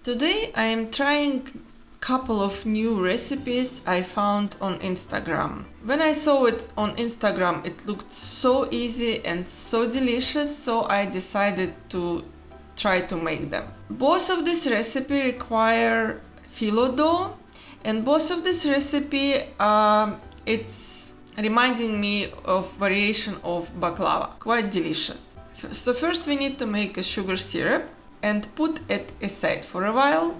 Today I am trying couple of new recipes I found on Instagram. When I saw it on Instagram, it looked so easy and so delicious, so I decided to try to make them. Both of this recipe require phyllo dough, and both of this recipe it's reminding me of variation of baklava, quite delicious. So first we need to make a sugar syrup and put it aside for a while.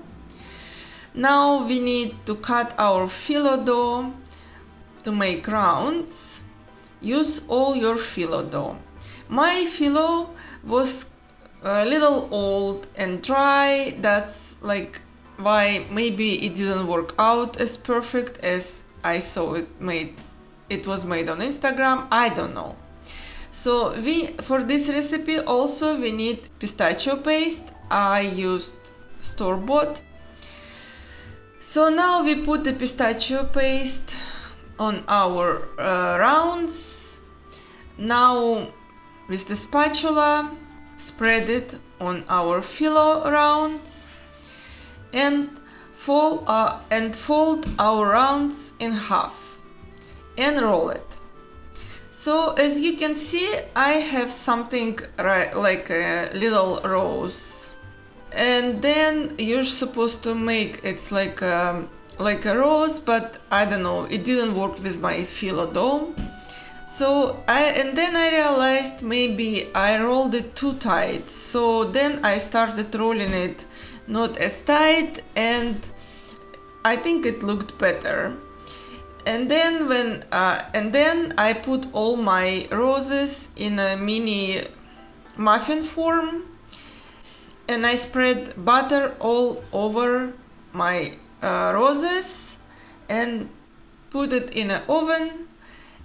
Now we need to cut our phyllo dough to make rounds. Use all your phyllo dough. My phyllo was a little old and dry. That's like why maybe it didn't work out as perfect as I saw it was made on Instagram. I don't know. So for this recipe also we need pistachio paste. I used store-bought. So now we put the pistachio paste on our rounds. Now with the spatula spread it on our phyllo rounds and fold our rounds in half and roll it. So as you can see, I have something like a little rose, and then you're supposed to make it's like a rose, but I don't know, it didn't work with my phyllo dough. So then I realized maybe I rolled it too tight, so then I started rolling it not as tight, and I think it looked better. And then I put all my roses in a mini muffin form, and I spread butter all over my roses and put it in an oven.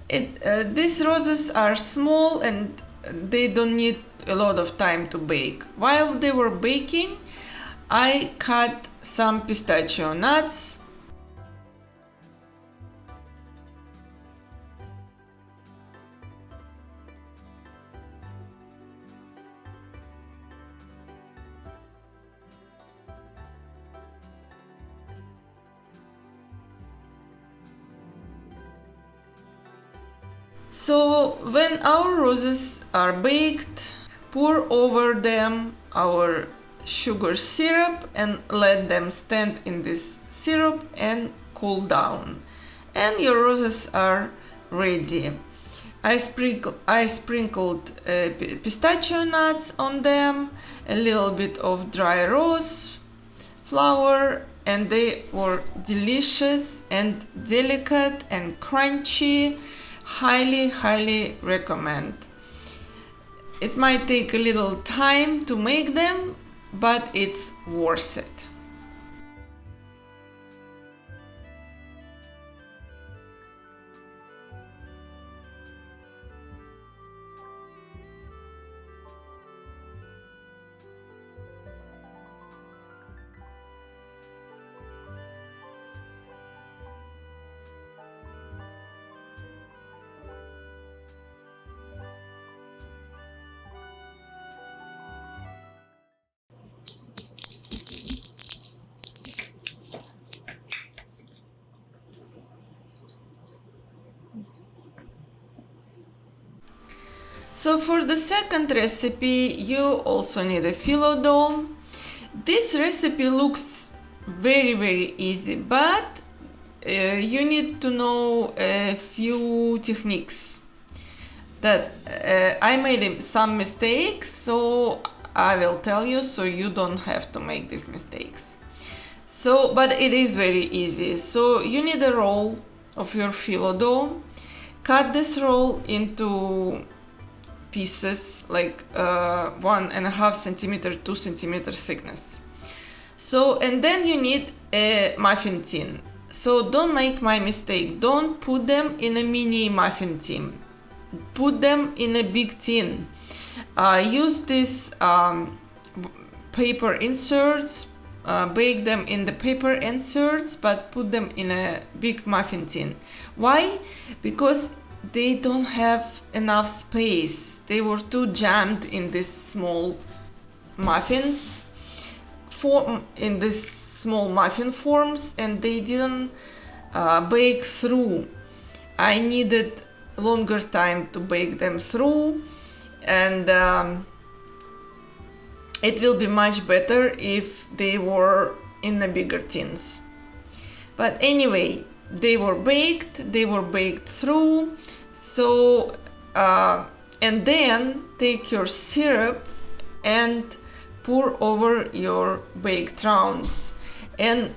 These roses are small and they don't need a lot of time to bake. While they were baking, I cut some pistachio nuts. So when our roses are baked, pour over them our sugar syrup and let them stand in this syrup and cool down. And your roses are ready. I sprinkled pistachio nuts on them, a little bit of dry rose flour, and they were delicious and delicate and crunchy. Highly recommend. It might take a little time to make them, but it's worth it. So for the second recipe, you also need a phyllo dough. This recipe looks very easy, but you need to know a few techniques. That I made some mistakes, so I will tell you so you don't have to make these mistakes. So, but it is very easy. So you need a roll of your phyllo dough. Cut this roll into pieces like 1.5 centimeter, 2 centimeter thickness. So, and then you need a muffin tin. So don't make my mistake. Don't put them in a mini muffin tin. Put them in a big tin. Use these paper inserts. Bake them in the paper inserts, but put them in a big muffin tin. Why? Because they don't have enough space. They were too jammed in these small muffins. this small muffin forms, and they didn't bake through. I needed longer time to bake them through, and it will be much better if they were in the bigger tins. But anyway, they were baked through. So and then take your syrup and pour over your baked rounds, and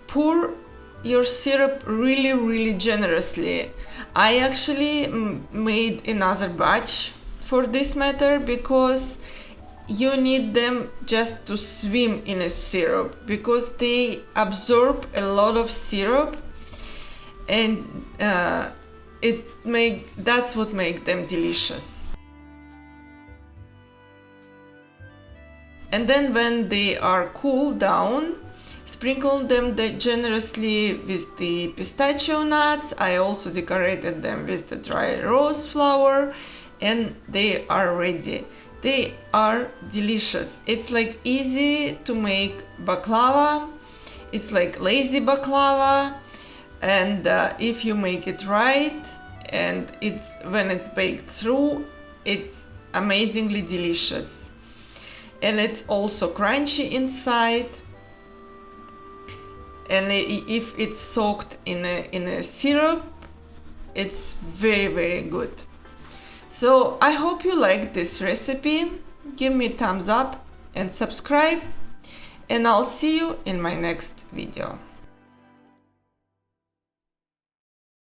pour your syrup really generously. I actually made another batch for this matter, because you need them just to swim in a syrup, because they absorb a lot of syrup, and that's what makes them delicious. And then when they are cooled down, sprinkle them generously with the pistachio nuts. I also decorated them with the dry rose flour, and they are ready. They are delicious. It's like easy to make baklava. It's like lazy baklava, and if you make it right, and when it's baked through, it's amazingly delicious. And it's also crunchy inside. And if it's soaked in a syrup, it's very good. So I hope you like this recipe. Give me a thumbs up and subscribe, and I'll see you in my next video.